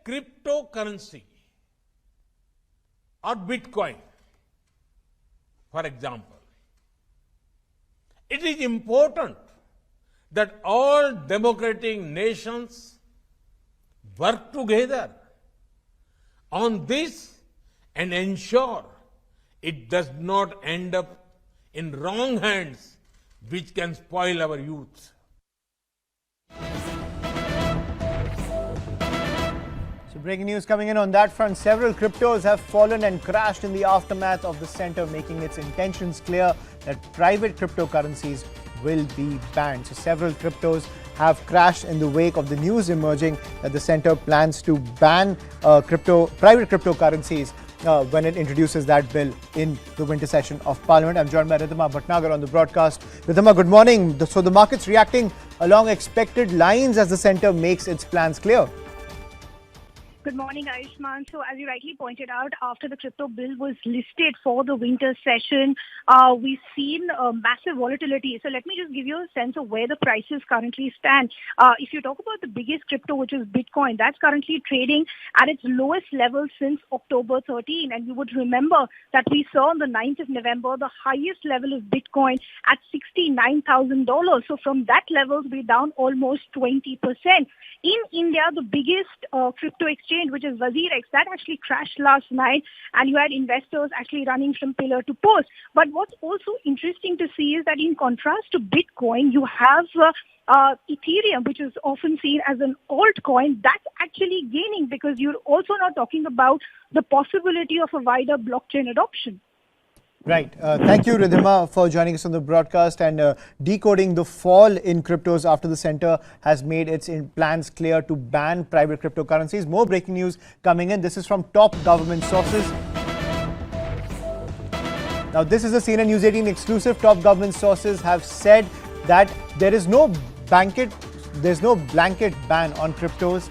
cryptocurrency or Bitcoin, for example, it is important that all democratic nations work together on this and ensure it does not end up in wrong hands, which can spoil our youth. So breaking news coming in on that front. Several cryptos have fallen and crashed in the aftermath of the centre making its intentions clear that private cryptocurrencies will be banned. So several cryptos have crashed in the wake of the news emerging that the centre plans to ban private cryptocurrencies when it introduces that bill in the winter session of Parliament. I'm joined by Ridhima Bhatnagar on the broadcast. Ridhima, good morning. So the market's reacting along expected lines as the centre makes its plans clear. Good morning, Ayushman. So as you rightly pointed out, after the crypto bill was listed for the winter session, we've seen massive volatility. So let me just give you a sense of where the prices currently stand. If you talk about the biggest crypto, which is Bitcoin, that's currently trading at its lowest level since October 13. And you would remember that we saw on the 9th of November, the highest level of Bitcoin at $69,000. So from that level, we're down almost 20%. In India, the biggest crypto exchange, which is WazirX, that actually crashed last night, and you had investors actually running from pillar to post. But what's also interesting to see is that in contrast to Bitcoin, you have Ethereum, which is often seen as an altcoin, that's actually gaining because you're also now talking about the possibility of a wider blockchain adoption. Right. Thank you, Ridhima, for joining us on the broadcast and decoding the fall in cryptos after the centre has made its plans clear to ban private cryptocurrencies. More breaking news coming in. This is from top government sources. Now, this is a CNN News 18 exclusive. Top government sources have said that there is no blanket ban on cryptos.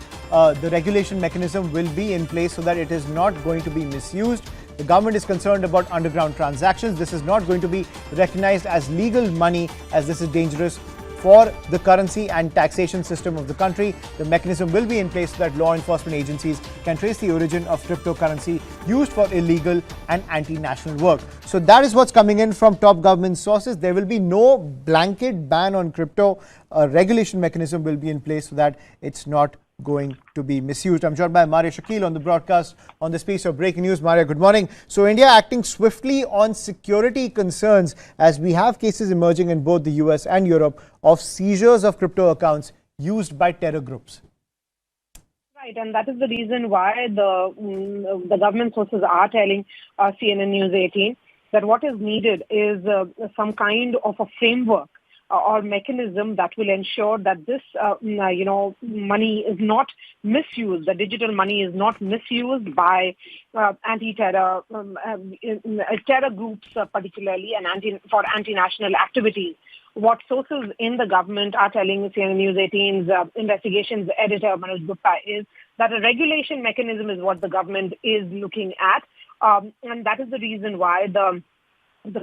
The regulation mechanism will be in place so that it is not going to be misused. The government is concerned about underground transactions. This is not going to be recognized as legal money, as this is dangerous for the currency and taxation system of the country. The mechanism will be in place so that law enforcement agencies can trace the origin of cryptocurrency used for illegal and anti-national work. So that is what's coming in from top government sources. There will be no blanket ban on crypto. A regulation mechanism will be in place so that it's not going to be misused. I'm joined by Maria Shakil on the broadcast on this piece of breaking news. Maria, good morning. So India acting swiftly on security concerns as we have cases emerging in both the US and Europe of seizures of crypto accounts used by terror groups. Right, and that is the reason why the government sources are telling CNN News 18 that what is needed is some kind of a framework or mechanism that will ensure that this, money is not misused. The digital money is not misused by anti-terror terror groups, particularly, and for anti-national activities. What sources in the government are telling CNN News 18's investigations editor Manoj Gupta is that a regulation mechanism is what the government is looking at, and that is the reason why the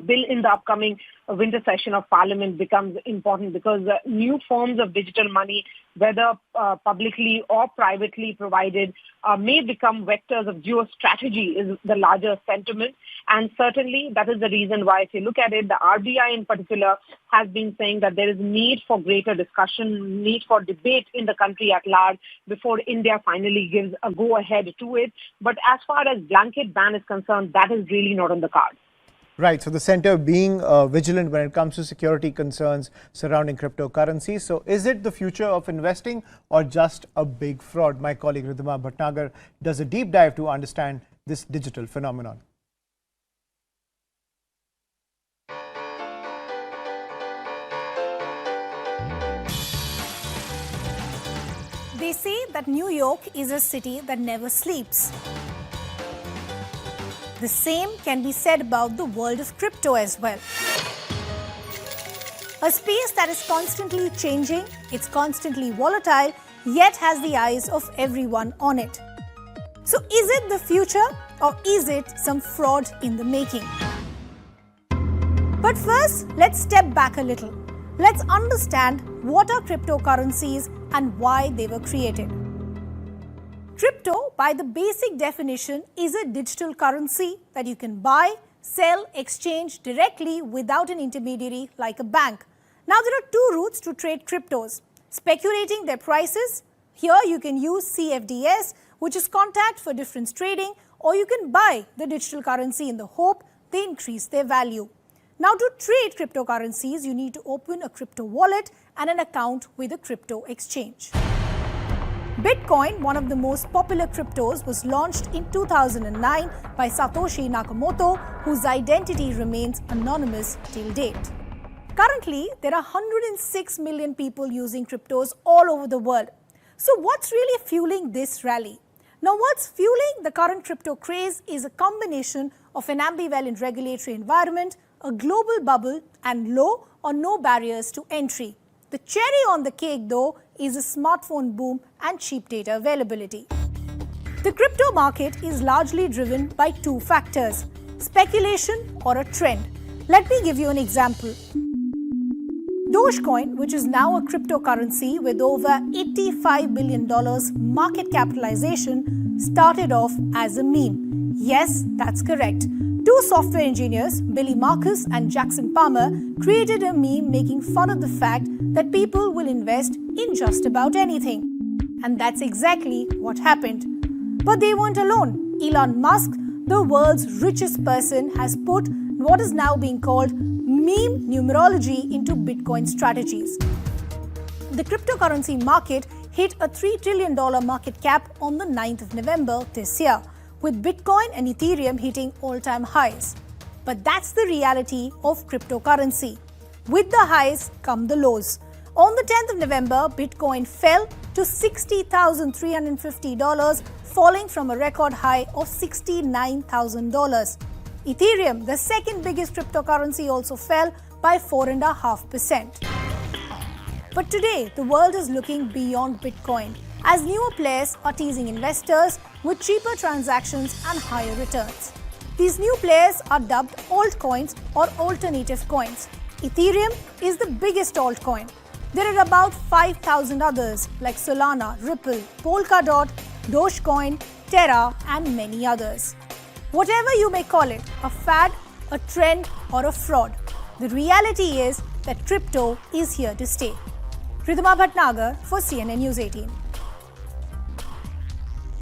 bill in the upcoming winter session of Parliament becomes important, because new forms of digital money, whether publicly or privately provided, may become vectors of geostrategy is the larger sentiment. And certainly that is the reason why, if you look at it, the RBI in particular has been saying that there is need for greater discussion, need for debate in the country at large before India finally gives a go-ahead to it. But as far as blanket ban is concerned, that is really not on the cards. Right. So the centre being vigilant when it comes to security concerns surrounding cryptocurrencies. So is it the future of investing or just a big fraud? My colleague Ridhima Bhatnagar does a deep dive to understand this digital phenomenon. They say that New York is a city that never sleeps. The same can be said about the world of crypto as well. A space that is constantly changing, it's constantly volatile, yet has the eyes of everyone on it. So is it the future or is it some fraud in the making? But first, let's step back a little. Let's understand what are cryptocurrencies and why they were created. Crypto, by the basic definition, is a digital currency that you can buy, sell, exchange directly without an intermediary like a bank. Now, there are two routes to trade cryptos. Speculating their prices. Here you can use CFDs, which is contact for difference trading, or you can buy the digital currency in the hope they increase their value. Now, to trade cryptocurrencies, you need to open a crypto wallet and an account with a crypto exchange. Bitcoin, one of the most popular cryptos, was launched in 2009 by Satoshi Nakamoto, whose identity remains anonymous till date. Currently, there are 106 million people using cryptos all over the world. So what's really fueling this rally? Now, what's fueling the current crypto craze is a combination of an ambivalent regulatory environment, a global bubble, and low or no barriers to entry. The cherry on the cake, though, is a smartphone boom and cheap data availability. The crypto market is largely driven by two factors: speculation or a trend. Let me give you an example. Dogecoin, which is now a cryptocurrency with over $85 billion market capitalization, started off as a meme. Yes, that's correct. Two software engineers, Billy Marcus and Jackson Palmer, created a meme making fun of the fact that people will invest in just about anything. And that's exactly what happened. But they weren't alone. Elon Musk, the world's richest person, has put what is now being called meme numerology into Bitcoin strategies. The cryptocurrency market hit a $3 trillion market cap on the 9th of November this year, with Bitcoin and Ethereum hitting all-time highs. But that's the reality of cryptocurrency. With the highs come the lows. On the 10th of November, Bitcoin fell to $60,350, falling from a record high of $69,000. Ethereum, the second biggest cryptocurrency, also fell by 4.5%. But today, the world is looking beyond Bitcoin, as newer players are teasing investors with cheaper transactions and higher returns. These new players are dubbed altcoins or alternative coins. Ethereum is the biggest altcoin. There are about 5,000 others like Solana, Ripple, Polkadot, Dogecoin, Terra, and many others. Whatever you may call it, a fad, a trend, or a fraud, the reality is that crypto is here to stay. Ridhima Bhatnagar for CNN News 18.